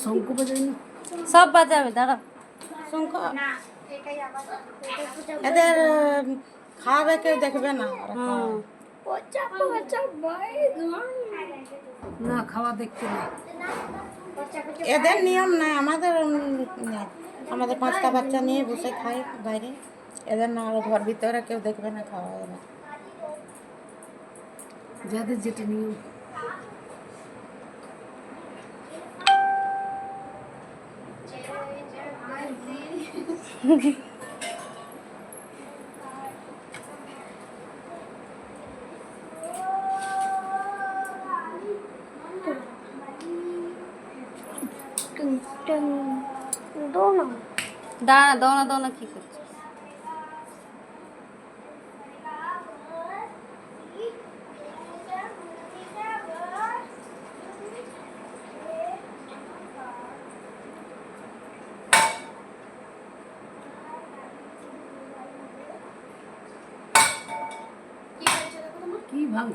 শঙ্খ বাজাই না, সব বাজাবে, দাঁড়াও। শঙ্খ এদের খাওয়াবে, কেউ দেখবে না। না খাওয়া দেখতে না। এদের নিয়ম নাই, আমাদের নেই। আমাদের 5টা বাচ্চা নিয়ে বসে খাই বাইরে। এদের না, ঘর ভিতরে কেউ দেখবে না, খাওয়া যাবে। যাদের যেটা নিয়ম। দাঁড়া, দোনা দোনা কি করছে? কি ভাঙছে?